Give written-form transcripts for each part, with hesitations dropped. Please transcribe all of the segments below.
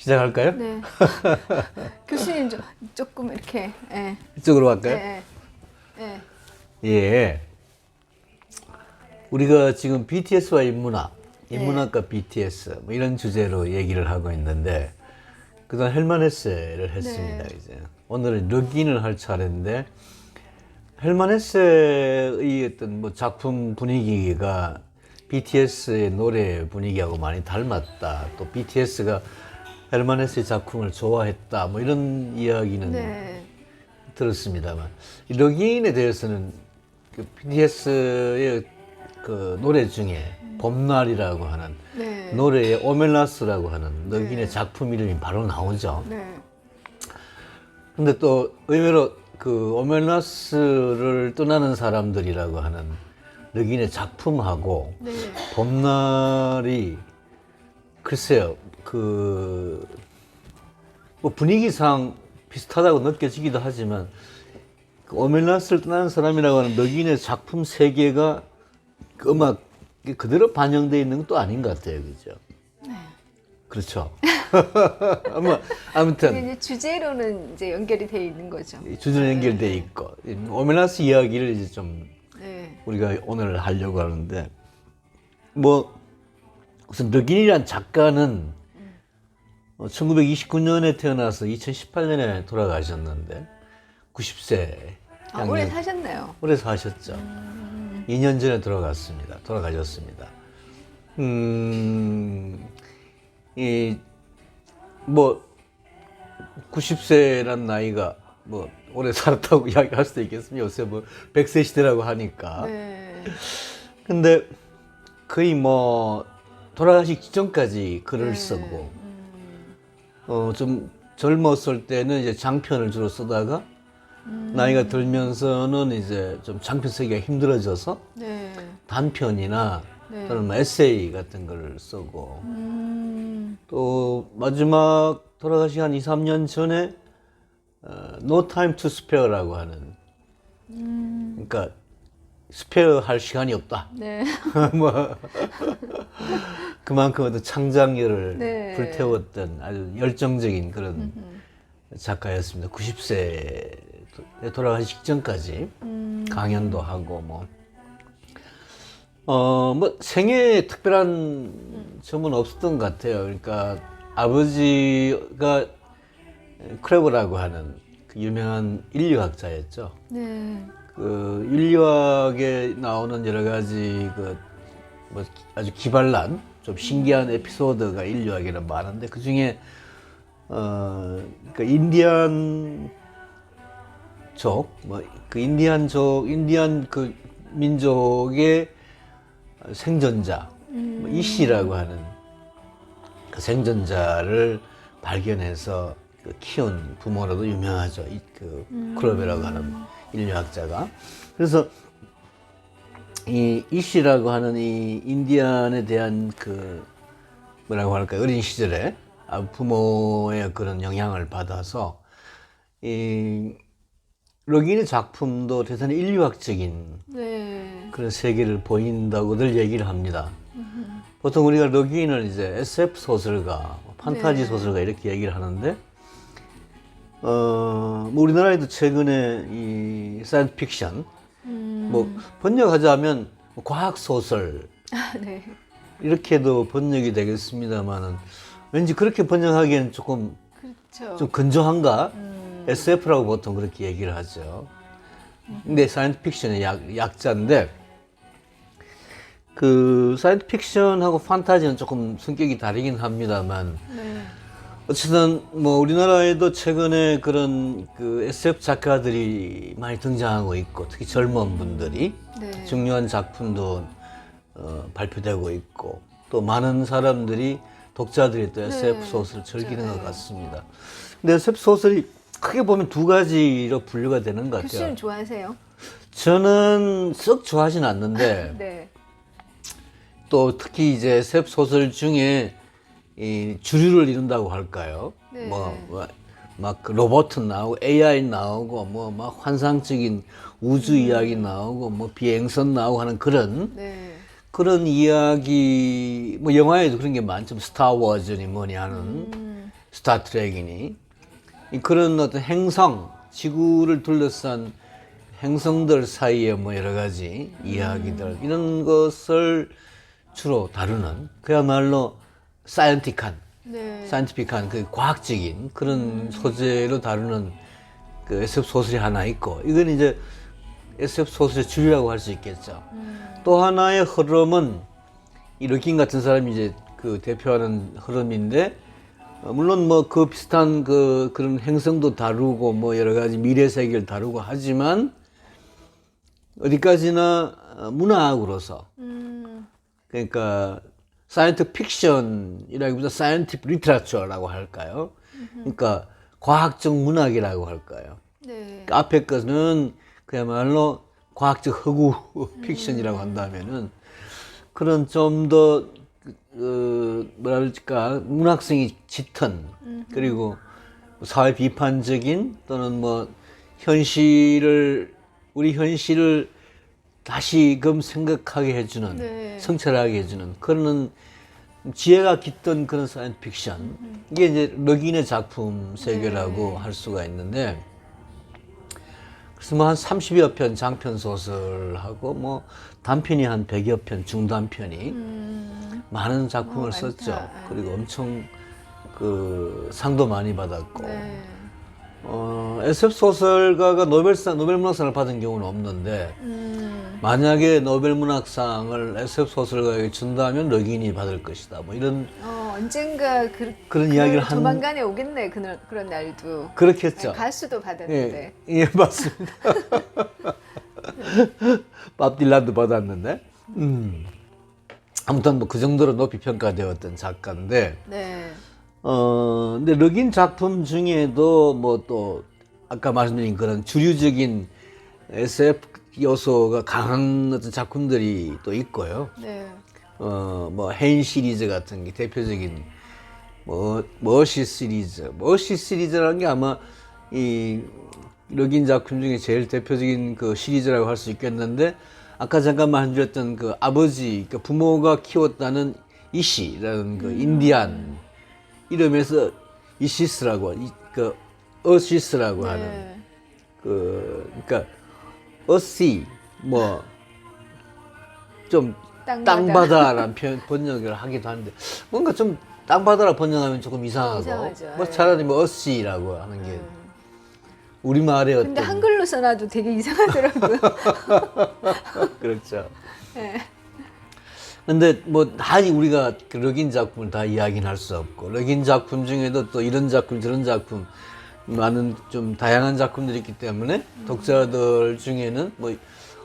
시작할까요? 네. 교수님 조금 이렇게. 예. 이쪽으로 갈까요? 예. 예. 예. 우리가 지금 BTS와 인문학, 인문학과 BTS 뭐 이런 주제로 얘기를 하고 있는데 그다음 헬만 헤세를 했습니다. 네. 이제 오늘은 르긴을 할 차례인데 헬만 헤세의 어떤 뭐 작품 분위기가 BTS의 노래 분위기하고 많이 닮았다. 또 BTS가 헬만 헤세의 작품을 좋아했다. 뭐 이런 이야기는 네. 들었습니다만 이 르긴에 대해서는 그 BTS의 그 노래 중에 봄날이라고 하는 네. 노래에 오멜라스라고 하는 르긴의 네. 작품 이름이 바로 나오죠. 네. 근데 또 의외로 그 오멜라스를 떠나는 사람들이라고 하는 르긴의 작품하고 네. 봄날이 글쎄요 그 뭐 분위기상 비슷하다고 느껴지기도 하지만 그 오멜라스를 떠나는 사람이라고 하는 르긴의 작품 세계가 그 음악 그대로 반영되어 있는 것도 아닌 것 같아요, 그죠? 네. 그렇죠. 아무튼 이제 주제로는 이제 연결이 돼 있는 거죠. 주제는 연결돼 있고 오멜라스 이야기를 이제 좀 네. 우리가 오늘 하려고 하는데 뭐 우선 르긴이란 작가는 1929년에 태어나서 2018년에 돌아가셨는데 90세 아, 오래 사셨네요. 오래 사셨죠. 2년 전에 돌아가셨습니다. 뭐 90세란 나이가 뭐 오래 살았다고 이야기할 수도 있겠습니다. 요새 뭐 100세 시대라고 하니까. 네. 근데 거의 뭐 돌아가시기 직전까지 글을 네. 쓰고 좀 젊었을 때는 이제 장편을 주로 쓰다가 나이가 들면서는 이제 좀 장편 쓰기가 힘들어져서 네. 단편이나 단편이나 또는 뭐 에세이 같은 걸 쓰고 음. 또 마지막 돌아가시기 한 2, 3년 전에 No Time to Spare라고 하는 그러니까 스페어 할 시간이 없다. 네. 뭐 그만큼 어떤 창작력을 네. 불태웠던 아주 열정적인 그런 작가였습니다. 90세에 돌아가시기 직전까지 강연도 하고 뭐 생애에 특별한 점은 없었던 것 같아요. 그러니까 아버지가 크레버라고 하는 그 유명한 인류학자였죠. 네. 그 인류학에 나오는 여러 가지 그 뭐 아주 기발난 좀 신기한 에피소드가 인류학에는 많은데 그 중에 그 인디안 인디안 그 민족의 생존자 이씨라고 하는 그 생존자를 발견해서 그 키운 부모로도 유명하죠. 그 크로베라고 하는 인류학자가. 그래서 이 이씨라고 하는 이 인디안에 대한 그 뭐라고 할까 어린 시절에 부모의 그런 영향을 받아서 이 르긴의 작품도 대단히 인류학적인 네. 그런 세계를 보인다고들 얘기를 합니다. 보통 우리가 르긴을 이제 SF 소설가, 판타지 네. 소설가 이렇게 얘기를 하는데, 뭐 우리나라에도 최근에 이 사이언스 픽션, 뭐 번역하자면 과학 소설 아, 네. 이렇게도 번역이 되겠습니다만은 왠지 그렇게 번역하기에는 조금 그렇죠. 좀 건조한가? SF라고 보통 그렇게 얘기를 하죠. 근데 사이언스 픽션의 약자인데 그 사이언스 픽션하고 판타지는 조금 성격이 다르긴 합니다만 네. 어쨌든 뭐 우리나라에도 최근에 그런 그 SF 작가들이 많이 등장하고 있고 특히 젊은 분들이 네. 중요한 작품도 발표되고 있고 또 많은 사람들이 독자들이 또 SF 소설을 즐기는 것 같습니다. 근데 SF 소설이 크게 보면 두 가지로 분류가 되는 것 같아요. 교수님 좋아하세요? 저는 썩 좋아하진 않는데 네. 또 특히 이제 SF 소설 중에 이 주류를 이룬다고 할까요? 네. 막 로봇 나오고 AI 나오고 뭐 막 환상적인 우주 이야기 나오고 뭐 비행선 나오고 하는 그런 네. 그런 이야기 뭐 영화에도 그런 게 많죠. 스타워즈니 뭐니 하는 스타트rek이니 그런 어떤 행성, 지구를 둘러싼 행성들 사이에 뭐 여러 가지 이야기들 이런 것을 주로 다루는 그야말로 사이언티한 그 과학적인 그런 소재로 다루는 그 SF 소설이 하나 있고 이건 이제 SF 소설의 주류라고 할 수 있겠죠. 또 하나의 흐름은 이 르킨 같은 사람이 이제 그 대표하는 흐름인데 물론 뭐 그 비슷한 그런 행성도 다루고 뭐 여러 가지 미래 세계를 다루고 하지만 어디까지나 문화학으로서 그러니까 사이언티픽 픽션이라기보다 사이언티픽 리터처라고 할까요? 그러니까 과학적 문학이라고 할까요? 네. 그 앞에 것은 그야말로 과학적 허구 픽션이라고 한다면은 그런 좀 더 뭐랄까 문학성이 짙은 그리고 사회 비판적인 또는 뭐 우리 현실을 다시금 생각하게 해주는 네. 성찰하게 해주는 그런 지혜가 깃든 그런 사이언스 픽션 이게 이제 르킨의 작품 세계라고 할 수가 있는데 그래서 뭐 한 30여 편 장편 소설하고 뭐 단편이 한 100여 편 중단편이 많은 작품을 썼죠. 그리고 엄청 그 상도 많이 받았고 네. SF 소설가가 노벨 문학상을 받은 경우는 없는데 만약에 노벨 문학상을 SF 소설가에게 준다면 르킨이 받을 것이다. 뭐 이런 언젠가 그런 이야기를 조만간에 오겠네 그런 날도. 그렇겠죠. 네, 가수도 받았는데. 예, 맞습니다. 밥 딜란도 받았는데. 아무튼 뭐 그 정도로 높이 평가되었던 작가인데. 네. 근데 르킨 작품 중에도 뭐 또 아까 말씀드린 그런 주류적인 SF 요소가 강한 어떤 작품들이 또 있고요. 네. 뭐 헤인 시리즈 같은 게 대표적인 머시 시리즈라는 게 아마 이 르킨 작품 중에 제일 대표적인 그 시리즈라고 할 수 있겠는데 아까 잠깐 말씀드렸던 그 아버지, 그 부모가 키웠다는 이시라는 그 인디안 이름에서 이시스라고 그 어시스라고 하는 그러니까 어시 뭐 좀 땅바다라는 표현 번역을 하기도 하는데 뭔가 좀 땅바다라 번역하면 조금 이상하고 이상하죠. 뭐 차라리 뭐 어시라고 하는 게 우리말의 어떤 근데 한글로 써놔도 되게 이상하더라고요. 그렇죠. 네. 근데 뭐 다 우리가 그 르킨 작품을 다 이야기는 할 수 없고 르킨 작품 중에도 또 이런 작품 저런 작품 많은 좀 다양한 작품들이 있기 때문에 독자들 중에는 뭐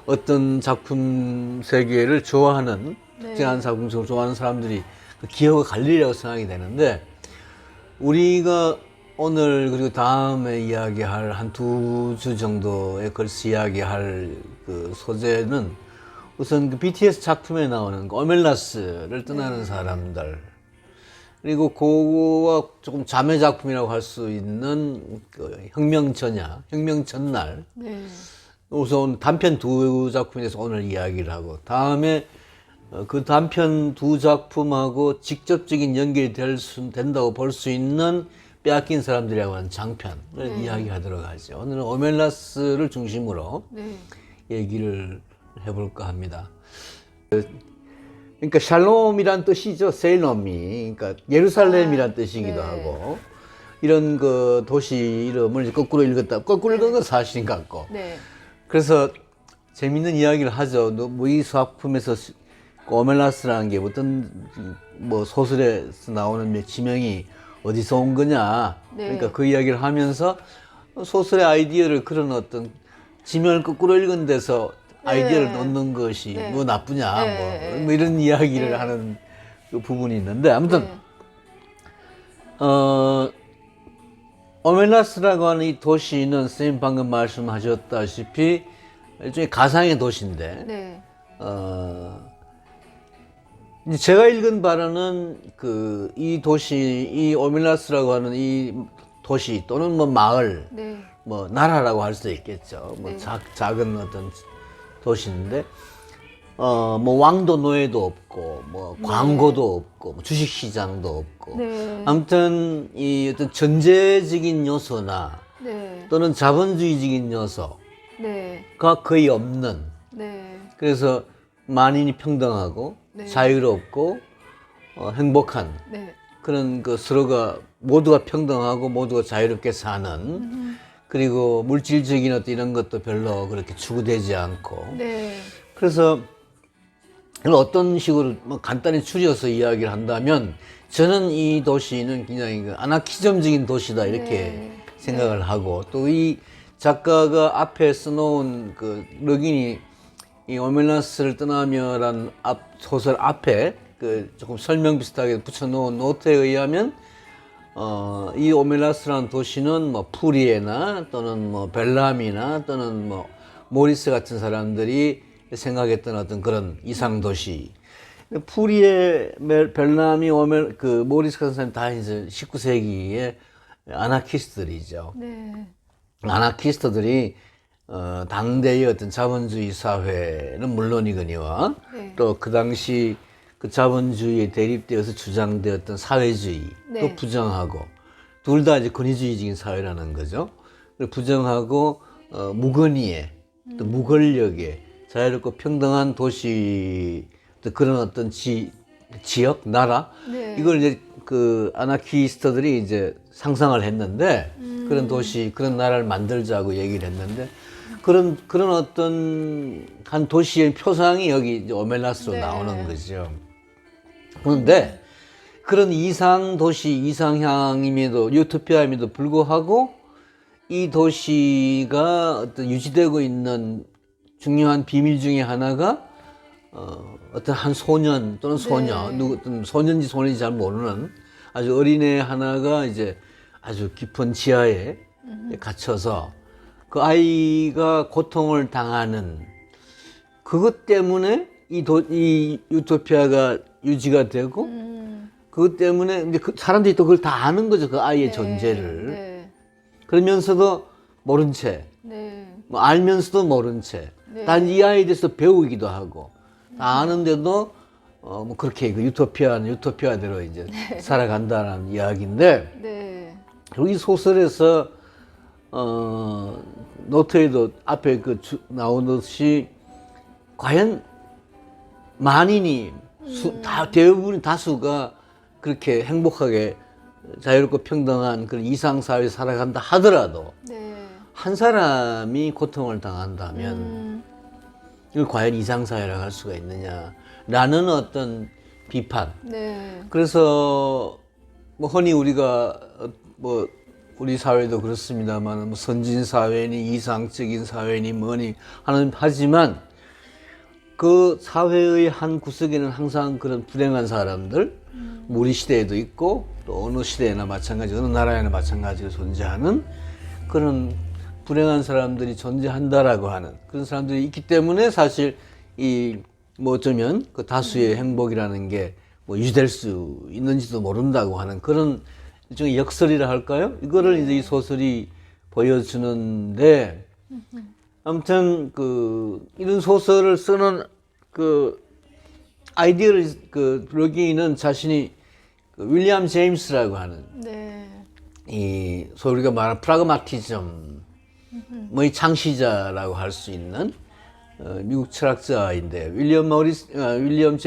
어떤 작품 세계를 좋아하는 특정한 작품 좋아하는 사람들이 그 기호가 갈리려고 생각이 되는데 우리가 오늘 그리고 다음에 이야기할 한 2주 정도에 걸쳐 이야기할 그 소재는 우선 그 BTS 작품에 나오는 그 어멜라스를 떠나는 사람들 그리고 그거와 조금 자매 작품이라고 할 수 있는 그 혁명 전날 네. 우선 단편 2작품에 대해서 오늘 이야기를 하고 다음에 그 단편 2작품하고 직접적인 연결이 된다고 볼 수 있는 빼앗긴 사람들이라고 하는 장편을 이야기하도록 하죠. 오늘은 오멜라스를 중심으로 얘기를 해볼까 합니다. 그러니까 샬롬이란 뜻이죠. 셀롬이 그러니까 예루살렘이란 뜻이기도 하고 이런 그 도시 이름을 거꾸로 읽은 건 사실인 것 같고 그래서 재밌는 이야기를 하죠. 뭐 이 작품에서 오멜라스라는 게 어떤 뭐 소설에서 나오는 지명이 어디서 온 거냐. 그러니까 그 이야기를 하면서 소설의 아이디어를 그런 어떤 지명을 거꾸로 읽은 데서 아이디어를 넣는 것이 뭐 나쁘냐. 뭐 이런 이야기를 하는 그 부분이 있는데 아무튼 오멜라스라고 하는 이 도시는 선생님 방금 말씀하셨다시피 일종의 가상의 도시인데 이제 제가 읽은 바로는 그 이 도시, 이 오멜라스라고 하는 이 도시 또는 뭐 마을, 뭐 나라라고 할 수도 있겠죠. 뭐 작은 어떤 도시인데 뭐 왕도 노예도 없고, 뭐 광고도 없고, 뭐 주식시장도 없고. 네. 아무튼 이 어떤 전제적인 요소나 네. 또는 자본주의적인 요소가 네. 거의 없는. 네. 그래서 만인이 평등하고 네. 자유롭고 행복한 네. 그런 그 서로가 모두가 평등하고 모두가 자유롭게 사는 그리고 물질적인 어떤 이런 것도 별로 그렇게 추구되지 않고 네. 그래서 이걸 어떤 식으로 뭐 간단히 추려서 이야기를 한다면 저는 이 도시는 굉장히 그 아나키즘적인 도시다 이렇게 네. 생각을 하고 또 이 작가가 앞에 써놓은 그 럭인이 이 오멜라스를 떠나며란 소설 앞에 그 조금 설명 비슷하게 붙여놓은 노트에 의하면 이 오멜라스라는 도시는 뭐 푸리에나 또는 뭐 벨람이나 또는 뭐 모리스 같은 사람들이 생각했던 어떤 그런 이상 도시. 푸리에, 벨람이, 그 모리스 같은 사람이 다 이제 19세기의 아나키스트들이죠. 네. 아나키스트들이 당대의 어떤 자본주의 사회는 물론이거니와 네. 또 그 당시 그 자본주의에 대립되어서 주장되었던 사회주의도 네. 부정하고 둘 다 이제 권위주의적인 사회라는 거죠. 부정하고 무건의에 또 무권력에 자유롭고 평등한 도시 또 그런 어떤 지역 나라 네. 이걸 이제 그 아나키스트들이 이제 상상을 했는데 그런 도시 그런 나라를 만들자고 얘기를 했는데 그런 어떤 한 도시의 표상이 여기 이제 오멜라스로 네. 나오는 거죠. 그런데 그런 이상 도시 이상향임에도 유토피아임에도 불구하고 이 도시가 어떤 유지되고 있는 중요한 비밀 중에 하나가 어떤 한 소년 또는 소녀 네. 누구 어떤 소년인지 소년인지 잘 모르는 아주 어린애 하나가 이제 아주 깊은 지하에 갇혀서 그 아이가 고통을 당하는 그것 때문에 이 유토피아가 유지가 되고 그것 때문에 이제 그 사람들이 또 그걸 다 아는 거죠. 그 아이의 네. 존재를. 네. 그러면서도 모른 채, 네. 뭐 알면서도 모른 채, 네. 단 이 아이에 대해서 배우기도 하고, 다 아는데도, 뭐 그렇게 그 유토피아는 유토피아대로 이제 살아간다는 이야기인데, 네. 그리고 이 소설에서, 노트에도 앞에 나오듯이, 과연 만인이, 대부분 다수가 그렇게 행복하게 자유롭고 평등한 그런 이상사회에 살아간다 하더라도 네. 한 사람이 고통을 당한다면 이걸 과연 이상사회라고 할 수가 있느냐라는 어떤 비판. 네. 그래서 뭐 흔히 우리가 뭐 우리 사회도 그렇습니다만 뭐 선진 사회니 이상적인 사회니 뭐니 하지만 그 사회의 한 구석에는 항상 그런 불행한 사람들, 우리 시대에도 있고 또 어느 시대나 마찬가지, 어느 나라에나 마찬가지로 존재하는 그런 불행한 사람들이 존재한다라고 하는 그런 사람들이 있기 때문에 사실 이 뭐 어쩌면 그 다수의 행복이라는 게 뭐 유지될 수 있는지도 모른다고 하는 그런 일종의 역설이라 할까요? 이거를 이제 이 소설이 보여주는데 아무튼 이런 소설을 쓰는 아이디어를 럭인은 자신이 윌리엄 제임스라고 하는 네. 우리가 말하는 프라그마티즘의 창시자라고 할 수 있는 미국 철학자인데 윌리엄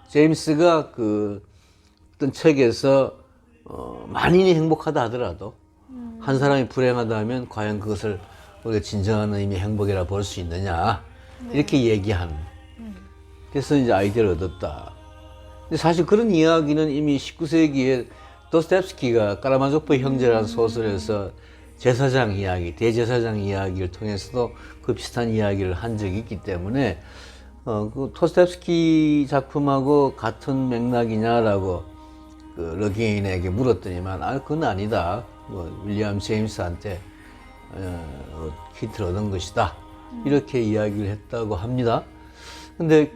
제임스가 어떤 책에서 만인이 행복하다 하더라도 한 사람이 불행하다 하면 과연 그것을 우리가 진정한 의미의 행복이라 볼 수 있느냐 이렇게 얘기한 그래서 이제 아이디어를 얻었다. 근데 사실 그런 이야기는 이미 19세기에 도스토옙스키가 까라마조프의 형제라는 소설에서 제사장 이야기, 대제사장 이야기를 통해서도 그 비슷한 이야기를 한 적이 있기 때문에 그 도스토옙스키 작품하고 같은 맥락이냐라고 럭인에게 물었더니만 그건 아니다. 윌리엄 제임스한테 힌트를 얻은 것이다. 이렇게 이야기를 했다고 합니다. 근데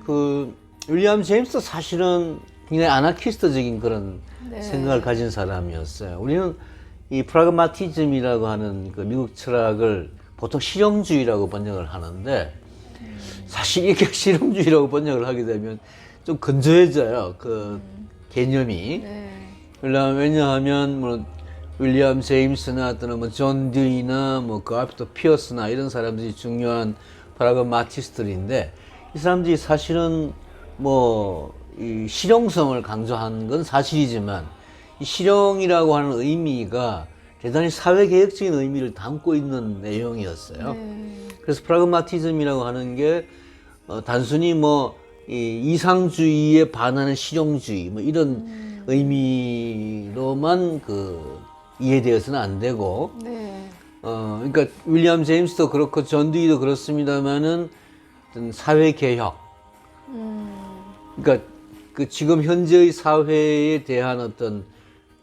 윌리엄 제임스도 사실은 굉장히 아나키스트적인 그런 네. 생각을 가진 사람이었어요. 우리는 이 프라그마티즘이라고 하는 그 미국 철학을 보통 실용주의라고 번역을 하는데 사실 이게 실용주의라고 번역을 하게 되면 좀 건조해져요. 그 개념이. 네. 왜냐하면 뭐 윌리엄 제임스나 또는 뭐 존 듀이나 뭐 그 앞에 또 피어스나 이런 사람들이 중요한 프라그마티스트들인데 이 사람들이 사실은 뭐 이 실용성을 강조한 건 사실이지만 이 실용이라고 하는 의미가 대단히 사회개혁적인 의미를 담고 있는 내용이었어요. 그래서 프라그마티즘이라고 하는 게 단순히 뭐 이 이상주의에 반하는 실용주의 뭐 이런 의미로만 그 이해되어서는 안 되고 네. 그러니까 윌리엄 제임스도 그렇고 존 듀이도 그렇습니다만은 어떤 사회개혁 그러니까 그 지금 현재의 사회에 대한 어떤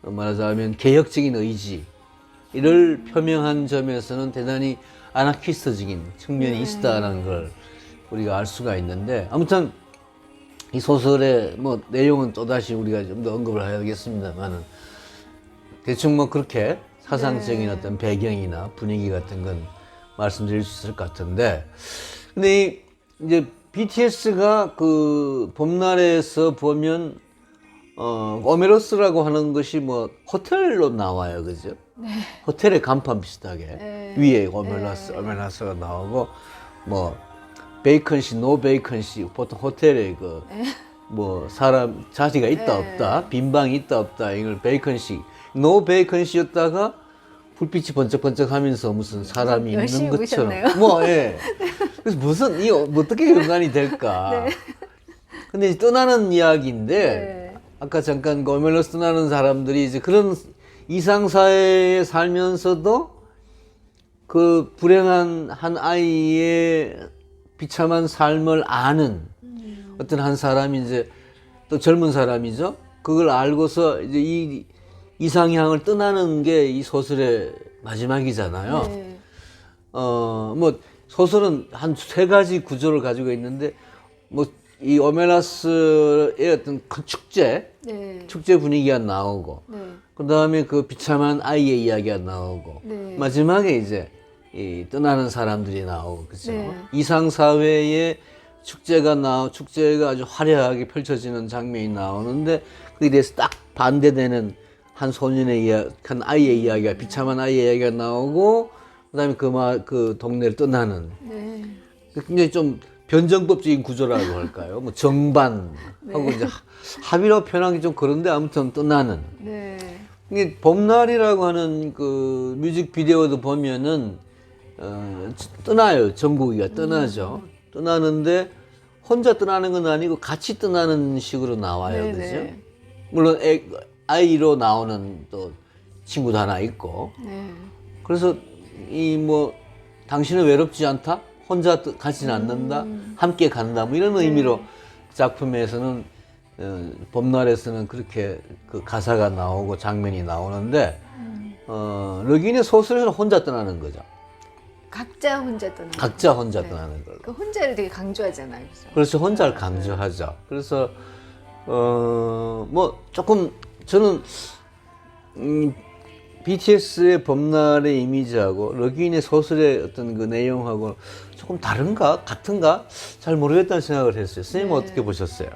말하자면 개혁적인 의지를 표명한 점에서는 대단히 아나키스트적인 측면이 있다는 걸 우리가 알 수가 있는데 아무튼 이 소설의 뭐 내용은 또다시 우리가 좀 더 언급을 해야겠습니다만은 대충 뭐 그렇게 사상적인 어떤 배경이나 분위기 같은 건 말씀드릴 수 있을 것 같은데 근데 이제 BTS가 그 봄날에서 보면 오메로스라고 하는 것이 뭐 호텔로 나와요, 그죠? 호텔의 간판 비슷하게 위에 오멜라스가 나오고 뭐 베이컨시, 노 베이컨시 보통 호텔에 그 뭐 사람 자리가 있다 없다, 빈 방이 있다 없다 이걸 베이컨시, 노 베이컨시였다가 불빛이 번쩍번쩍하면서 무슨 사람이 있는 열심히 것처럼 보셨네요. 뭐 예. 그래서 무슨 이 어떻게 연관이 될까? 근데 이제 떠나는 이야기인데 아까 잠깐 고멜로스 떠나는 사람들이 이제 그런 이상 사회에 살면서도 그 불행한 한 아이의 비참한 삶을 아는 어떤 한 사람이 이제 또 젊은 사람이죠. 그걸 알고서 이제 이 이상향을 떠나는 게 이 소설의 마지막이잖아요. 뭐 소설은 한 세 가지 구조를 가지고 있는데 뭐 이 오멜라스의 어떤 큰 축제 분위기가 나오고 그 다음에 그 비참한 아이의 이야기가 나오고 마지막에 이제 이 떠나는 사람들이 나오고 그죠. 이상 사회의 축제가 아주 화려하게 펼쳐지는 장면이 나오는데 거기에 대해서 딱 반대되는 한 소년의 한 아이의 이야기가 비참한 아이의 이야기가 나오고 그다음에 그 동네를 떠나는 굉장히 좀 변정법적인 구조라고 할까요? 뭐 정반하고 이제 합의라고 표현하기 좀 그런데 아무튼 떠나는. 이게 봄날이라고 하는 그 뮤직비디오도 보면은 떠나요. 정국이가 떠나죠. 떠나는데 혼자 떠나는 건 아니고 같이 떠나는 식으로 나와요. 그죠? 물론 아이로 나오는 또 친구도 하나 있고. 그래서 이 뭐 당신은 외롭지 않다? 혼자 가지는 않는다? 함께 간다? 뭐 이런 의미로 작품에서는 봄날에서는 그렇게 그 가사가 나오고 장면이 나오는데 르긴의 소설에서는 혼자 떠나는 거죠. 각자 혼자 떠나는 각자 혼자 떠나는 걸. 그 혼자를 되게 강조하잖아요. 그렇죠. 혼자를 강조하죠. 그래서 뭐 조금 저는 BTS의 봄날의 이미지하고 르긴의 소설의 어떤 그 내용하고 조금 다른가 같은가 잘 모르겠다는 생각을 했어요. 선생님은 어떻게 보셨어요?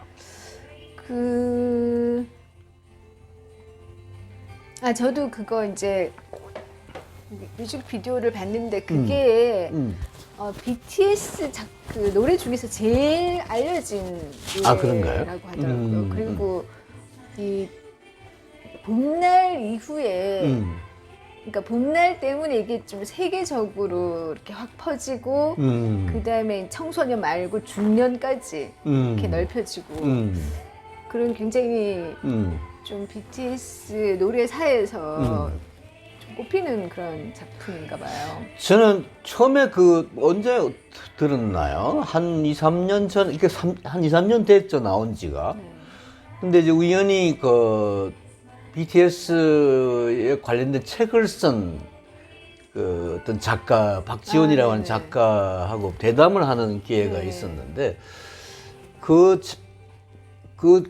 저도 그거 이제 뮤직비디오를 봤는데 그게 BTS 그 노래 중에서 제일 알려진 그런가요? 노래라고 하더라고요. 그리고 이 봄날 이후에 그러니까 봄날 때문에 이게 좀 세계적으로 이렇게 확 퍼지고 그다음에 청소년 말고 중년까지 이렇게 넓혀지고 그런 굉장히 좀 BTS 노래사에서 좀 꼽히는 그런 작품인가 봐요. 저는 처음에 그 언제 들었나요? 한 2, 3년 전, 이게 한 2, 3년 됐죠, 나온 지가. 근데 이제 우연히 그 BTS에 관련된 책을 쓴 그 어떤 작가, 박지원이라고 하는 작가하고 대담을 하는 기회가 있었는데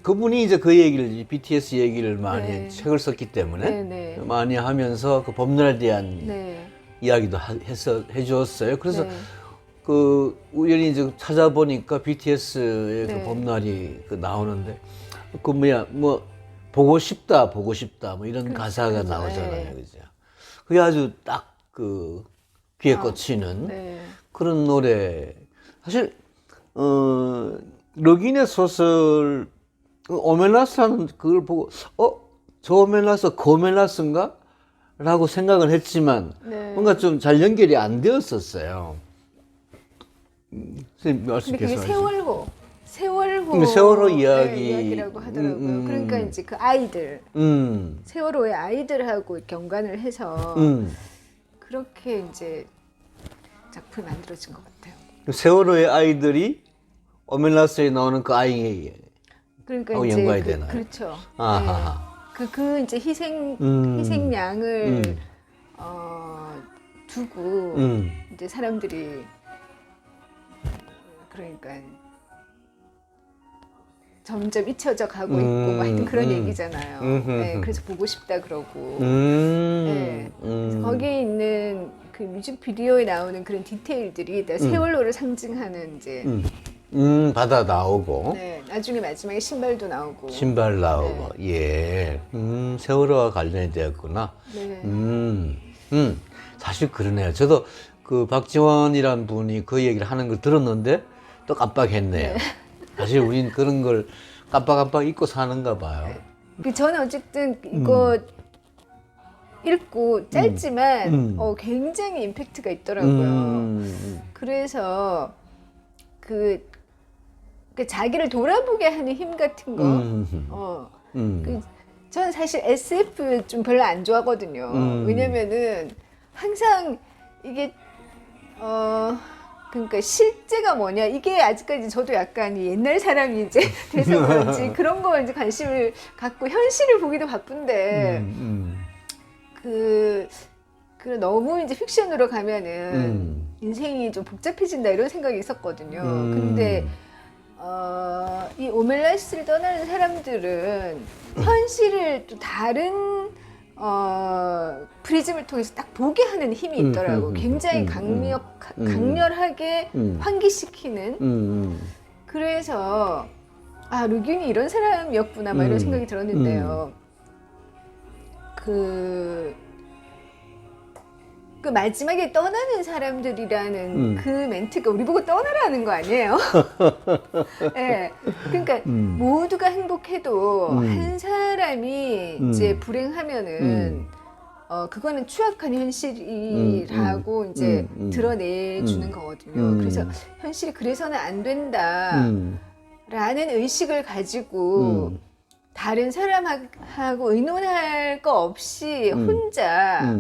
그분이 이제 그 얘기를, BTS 얘기를 많이 책을 썼기 때문에 많이 하면서 그 봄날에 대한 이야기도 해주었어요. 그래서 그 우연히 이제 찾아보니까 BTS의 네. 그 봄날이 그 나오는데 그 뭐야 뭐 보고 싶다 뭐 이런 가사가 그렇죠. 나오잖아요, 네. 그죠? 그게 아주 딱 그 귀에 꽂히는 네. 그런 노래. 사실 르긴의 소설 오멜라스라는 그걸 보고 저 오멜라스 그 오멜라스인가? 라고 생각을 했지만 네. 뭔가 좀 잘 연결이 안 되었었어요. 선생님 말씀 근데 그게 계속하시죠. 세월호 세월호 이야기. 이야기라고 하더라고요. 그러니까 이제 그 아이들 음, 세월호의 아이들하고 경관을 해서 음. 그렇게 이제 작품이 만들어진 것 같아요. 세월호의 아이들이 오멜라스에 나오는 그 아이에 그러니까 하고 이제 연관이 되나요? 그렇죠. 아하. 네. 그 이제 희생양을 두고 이제 사람들이 그러니까 점점 잊혀져 가고 있고 뭐 하여튼 그런 얘기잖아요. 네, 그래서 보고 싶다 그러고. 네. 그래서 거기에 있는 그 뮤직비디오에 나오는 그런 디테일들이 다 세월호를 상징하는 이제 바다 나오고 네, 나중에 마지막에 신발도 나오고. 신발 나오고 예, 세월호와 관련이 되었구나. 네. 사실 그러네요. 저도 그 박지원이란 분이 그 얘기를 하는 걸 들었는데 또 깜빡했네요. 사실 우린 그런 걸 깜빡깜빡 잊고 사는가 봐요. 저는 어쨌든 이거 읽고 짧지만 굉장히 임팩트가 있더라고요. 그래서 그 자기를 돌아보게 하는 힘 같은 거. 저는 사실 SF 좀 별로 안 좋아하거든요. 왜냐면은 항상 이게 그러니까 실제가 뭐냐 이게 아직까지 저도 약간 옛날 사람이 이제 돼서 그런지 그런 거 이제 관심을 갖고 현실을 보기도 바쁜데 그 너무 이제 픽션으로 가면은 인생이 좀 복잡해진다 이런 생각이 있었거든요. 근데 이 오멜라스를 떠나는 사람들은 현실을 또 다른 프리즘을 통해서 딱 보게 하는 힘이 있더라고. 굉장히 강렬하게 환기시키는. 그래서 르균이 이런 사람이었구나 막 이런 생각이 들었는데요. 그 마지막에 떠나는 사람들이라는 그 멘트가 우리 보고 떠나라는 거 아니에요? 네. 그러니까 모두가 행복해도 한 사람이 이제 불행하면은 그거는 추악한 현실이라고 이제 드러내주는 거거든요. 그래서 현실이 그래서는 안 된다라는 의식을 가지고 다른 사람하고 의논할 거 없이 혼자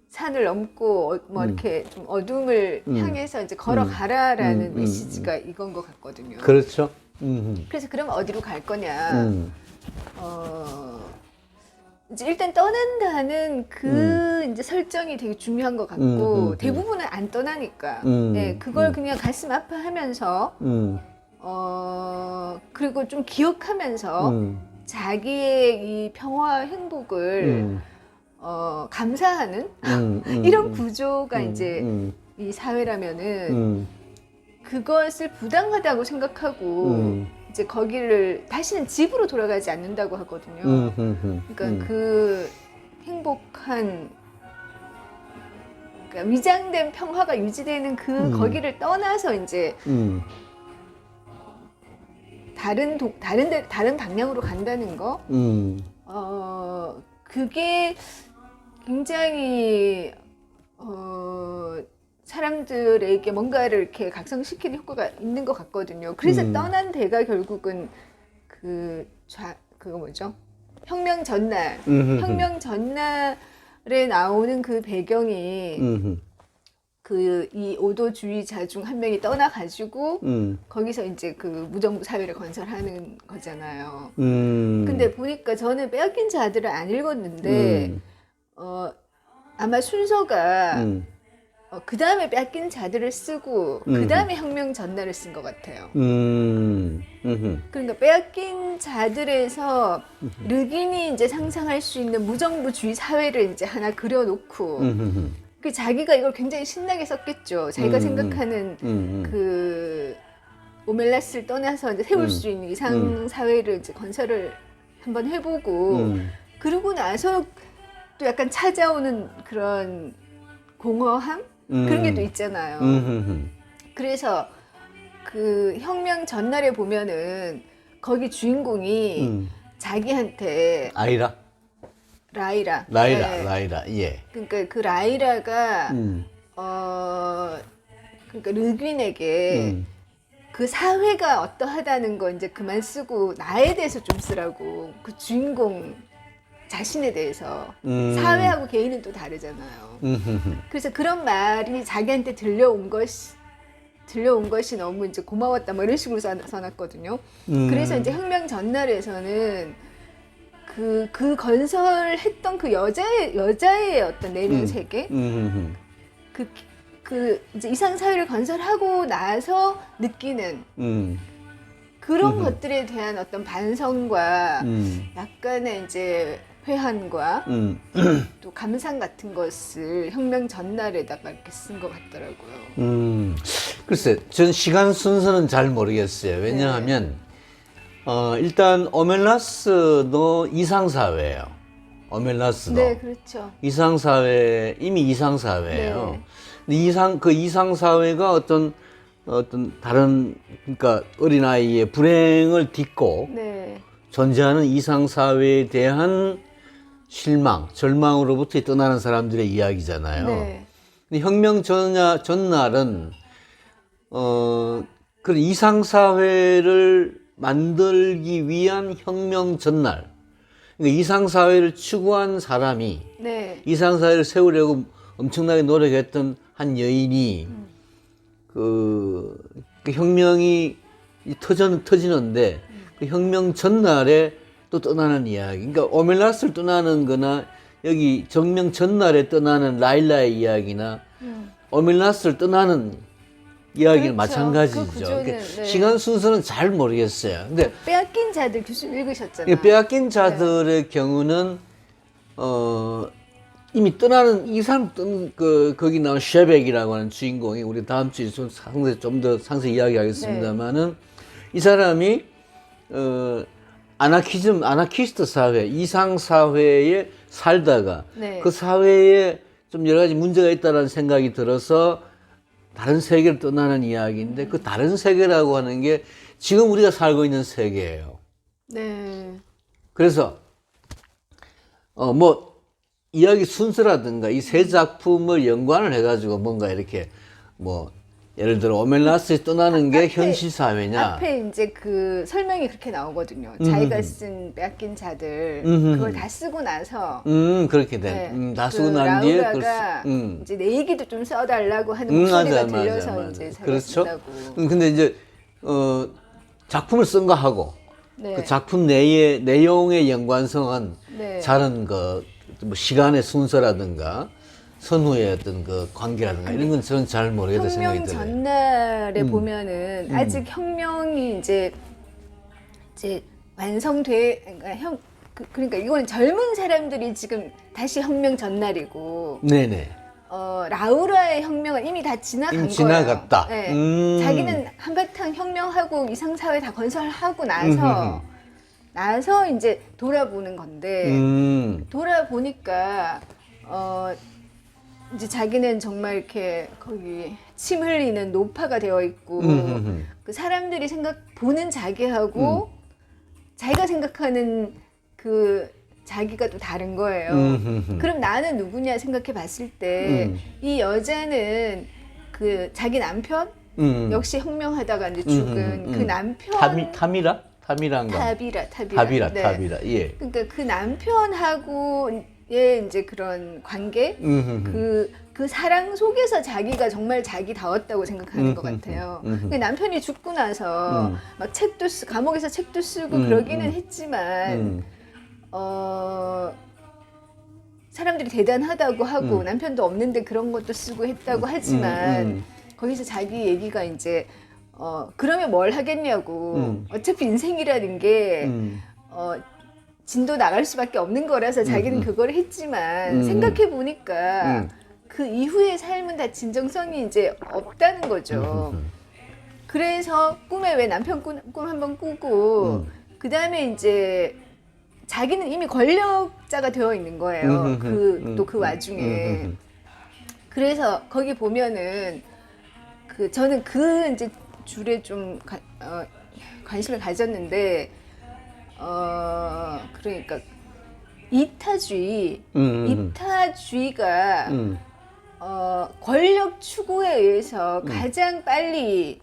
산을 넘고 뭐 이렇게 좀 어둠을 향해서 이제 걸어가라라는 메시지가 이건 것 같거든요. 그렇죠. 그래서 그럼 어디로 갈 거냐? 이제 일단 떠난다는 그 이제 설정이 되게 중요한 것 같고 대부분은 안 떠나니까. 네, 그걸 그냥 가슴 아파하면서 그리고 좀 기억하면서 자기의 이 평화와 행복을 감사하는 이런 구조가 이제 이 사회라면은 그것을 부당하다고 생각하고 이제 거기를 다시는 집으로 돌아가지 않는다고 하거든요. 그러니까 그 행복한 그러니까 위장된 평화가 유지되는 그 거기를 떠나서 이제 다른 방향으로 간다는 거. 그게 굉장히 사람들에게 뭔가를 이렇게 각성시키는 효과가 있는 것 같거든요. 그래서 떠난 데가 결국은 그거 뭐죠? 혁명 전날. 혁명 전날에 나오는 그 배경이 이 오도주의자 중 한 명이 떠나가지고 거기서 이제 그 무정부 사회를 건설하는 거잖아요. 근데 보니까 저는 빼앗긴 자들을 안 읽었는데 아마 순서가 그 다음에 뺏긴 자들을 쓰고 그 다음에 혁명 전날을 쓴 것 같아요. 그러니까 빼앗긴 자들에서 르긴이 이제 상상할 수 있는 무정부주의 사회를 이제 하나 그려놓고 그 자기가 이걸 굉장히 신나게 썼겠죠. 자기가 생각하는 그 오멜라스를 떠나서 이제 세울 수 있는 이상 사회를 이제 건설을 한번 해보고 그러고 나서 또 약간 찾아오는 그런 공허함 그런 게 또 있잖아요. 그래서 그 혁명 전날에 보면은 거기 주인공이 자기한테 라이라. 네. 라이라, 예. 그러니까 그 라이라가 그러니까 르윈에게 그 사회가 어떠하다는 거 이제 그만 쓰고 나에 대해서 좀 쓰라고 그 주인공 자신에 대해서 사회하고 개인은 또 다르잖아요. 그래서 그런 말이 자기한테 들려온 것이 너무 이제 고마웠다 뭐 이런 식으로 써놨거든요. 그래서 이제 혁명 전날에서는 그 건설했던 그 여자의 어떤 내면 세계, 그 이제 이상 사회를 건설하고 나서 느끼는 그런 것들에 대한 어떤 반성과 약간의 이제 회한과 또 감상 같은 것을 혁명 전날에다가 이렇게 쓴 것 같더라고요. 글쎄, 전 시간 순서는 잘 모르겠어요. 왜냐하면 일단 오멜라스도 이상사회예요. 오멜라스도. 네, 그렇죠. 이상사회, 이미 이상사회예요. 근데 그 이상사회가 어떤 다른, 그러니까 어린아이의 불행을 딛고 네. 존재하는 이상사회에 대한 실망, 절망으로부터 떠나는 사람들의 이야기잖아요. 네. 근데 혁명 전날은, 그런 이상사회를 만들기 위한 혁명 전날. 그러니까 이상사회를 추구한 사람이 네. 이상사회를 세우려고 엄청나게 노력했던 한 여인이 그 혁명이 터지는데 그 혁명 전날에 또 떠나는 이야기. 그러니까 오멜라스를 떠나는 거나 여기 정명 전날에 떠나는 라일라의 이야기나 오멜라스를 떠나는 이야기는 그렇죠. 마찬가지죠. 그 구조는, 그러니까 네. 시간 순서는 잘 모르겠어요. 근데 빼앗긴 자들 교수님 읽으셨잖아요. 빼앗긴 자들의 경우는 이미 떠나는 이 사람 거기 나온 쉐백이라고 하는 주인공이 우리 다음 주에 좀 더 상세히 이야기하겠습니다만은 이 사람이 아나키스트 사회, 이상 사회에 살다가 네. 그 사회에 좀 여러 가지 문제가 있다는 생각이 들어서 다른 세계를 떠나는 이야기인데 그 다른 세계라고 하는 게 지금 우리가 살고 있는 세계예요. 네. 그래서 뭐 이야기 순서라든가 이 세 작품을 연관을 해가지고 뭔가 이렇게 뭐 예를 들어 오멜라스에 떠나는 게 현실 사회냐. 앞에 이제 그 설명이 그렇게 나오거든요. 자기가 쓴 빼앗긴 자들 그걸 다 쓰고 나서 그렇게 된. 다 그 쓰고 난 뒤에 라우라가 이제 내 얘기도 좀 써달라고 하는 목소리가 들려서 이제 자기가 그렇죠. 쓴다고. 근데 이제 작품을 쓴 거 하고 네. 그 작품 내용의 연관성은 네. 다른 뭐 시간의 순서라든가 선후의 어떤 그 관계라든가 이런 건 저는 잘 모르겠다 생각이 혁명 들어요. 전날에 보면은 아직 혁명이 이제 그러니까 이거는 젊은 사람들이 지금 다시 혁명 전날이고 네네. 라우라의 혁명은 이미 다 지나간 이미 거예요. 지나갔다. 네. 자기는 한바탕 혁명하고 이상사회 다 건설하고 나서 이제 돌아보는 건데 돌아보니까 이제 자기는 정말 이렇게 거기 침 흘리는 노파가 되어 있고 그 사람들이 보는 자기하고 자기가 생각하는 그 자기가 또 다른 거예요. 그럼 나는 누구냐 생각해 봤을 때 이 여자는 그 자기 남편 역시 혁명하다가 이제 죽은 그 남편 타미란가? 타비라. 네. 타비라. 예. 그러니까 그 남편하고의 이제 그런 관계, 그 사랑 속에서 자기가 정말 자기다웠다고 생각하는 것 같아요. 근데 남편이 죽고 나서 막 감옥에서 책도 쓰고 그러기는 했지만, 사람들이 대단하다고 하고 남편도 없는데 그런 것도 쓰고 했다고 하지만 거기서 자기 얘기가 이제 그러면 뭘 하겠냐고. 어차피 인생이라는 게, 진도 나갈 수밖에 없는 거라서 자기는 그걸 했지만, 생각해 보니까, 그 이후의 삶은 다 진정성이 이제 없다는 거죠. 그래서 꿈에 왜 남편 꿈 한번 꾸고 그 다음에 이제 자기는 이미 권력자가 되어 있는 거예요. 또 그 와중에. 그래서 거기 보면은 저는 그 이제 줄에 좀 관심을 가졌는데 그러니까 이타주의가 권력 추구에 의해서 가장 빨리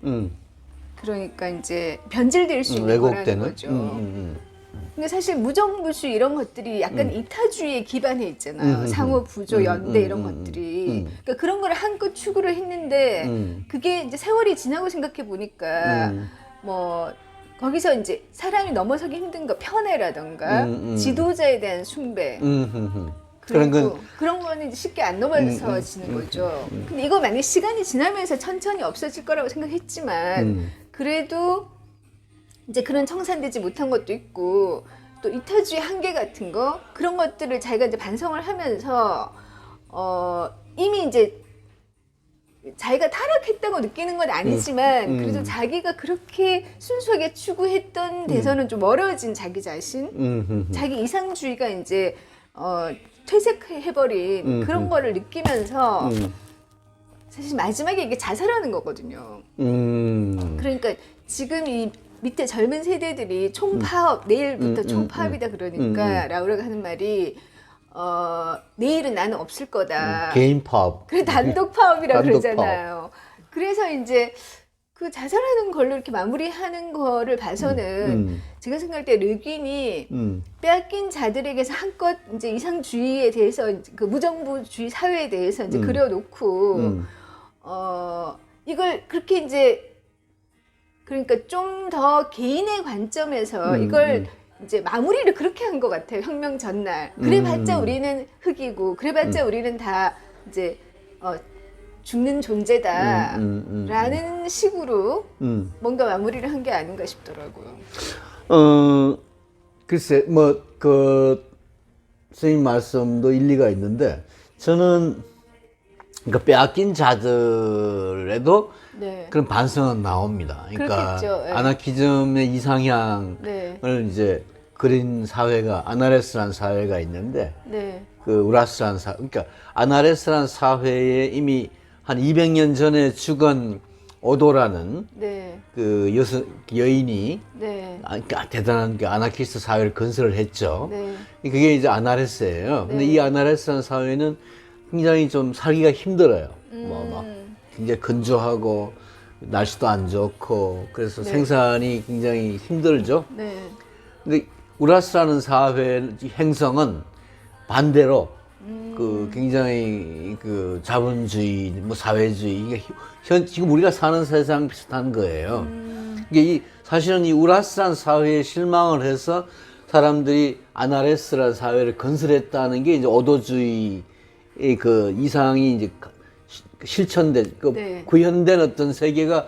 그러니까 이제 변질될 수 있는 거라는 왜곡되는? 거죠. 근데 사실 무정부주의 이런 것들이 약간 이타주의에 기반해 있잖아요. 상호 부조 연대 이런 것들이. 그러니까 그런 걸 한껏 추구를 했는데 그게 이제 세월이 지나고 생각해 보니까 뭐 거기서 이제 사람이 넘어서기 힘든 거 편애라던가 지도자에 대한 숭배 그리고 그런 거는 이제 쉽게 안 넘어서지는 거죠. 근데 이거 만약에 시간이 지나면서 천천히 없어질 거라고 생각했지만 그래도 이제 그런 청산되지 못한 것도 있고 또 이타주의 한계 같은 거 그런 것들을 자기가 이제 반성을 하면서 이미 이제 자기가 타락했다고 느끼는 건 아니지만 그래도 자기가 그렇게 순수하게 추구했던 데서는 좀 멀어진 자기 자신, 자기 이상주의가 이제 퇴색해버린 그런 거를 느끼면서 사실 마지막에 이게 자살하는 거거든요. 그러니까 지금 이 밑에 젊은 세대들이 총파업, 내일부터 총파업이다 그러니까 라우라가 하는 말이 내일은 나는 없을 거다. 개인 파업. 그래 단독 파업이라고 단독 그러잖아요. 그래서 이제 그 자살하는 걸로 이렇게 마무리하는 거를 봐서는 제가 생각할 때 르긴이 빼앗긴 자들에게서 한껏 이제 이상주의에 대해서 그 무정부주의 사회에 대해서 이제 그려놓고 이걸 그렇게 이제 그러니까 좀 더 개인의 관점에서 이걸 이제 마무리를 그렇게 한 것 같아요. 혁명 전날. 그래봤자 우리는 흑이고, 그래봤자 우리는 다 이제 죽는 존재다. 라는 식으로 뭔가 마무리를 한 게 아닌가 싶더라고요. 글쎄, 선생님 말씀도 일리가 있는데, 저는, 그러니까 빼앗긴 자들에도 네. 그런 반성은 나옵니다. 그러니까, 그렇겠죠. 예. 아나키즘의 이상향을 네. 이제 그린 사회가, 아나레스라는 사회가 있는데, 네. 우라스라는 사회, 그러니까, 아나레스라는 사회에 이미 한 200년 전에 죽은 오도라는 네. 그 여인이 네. 그러니까 대단한 그 아나키스트 사회를 건설을 했죠. 네. 그게 이제 아나레스예요. 근데 이 아나레스라는 사회는 굉장히 좀 살기가 힘들어요. 막 굉장히 건조하고 날씨도 안 좋고 그래서 생산이 굉장히 힘들죠. 네. 근데 우라스라는 사회 행성은 반대로 그 굉장히 그 자본주의, 뭐 사회주의, 이게 지금 우리가 사는 세상 비슷한 거예요. 이게 사실은 이 우라스란 사회에 실망을 해서 사람들이 아나레스라는 사회를 건설했다는 게 이제 오도주의의 그 이상이 이제 실천된, 그 네. 구현된 어떤 세계가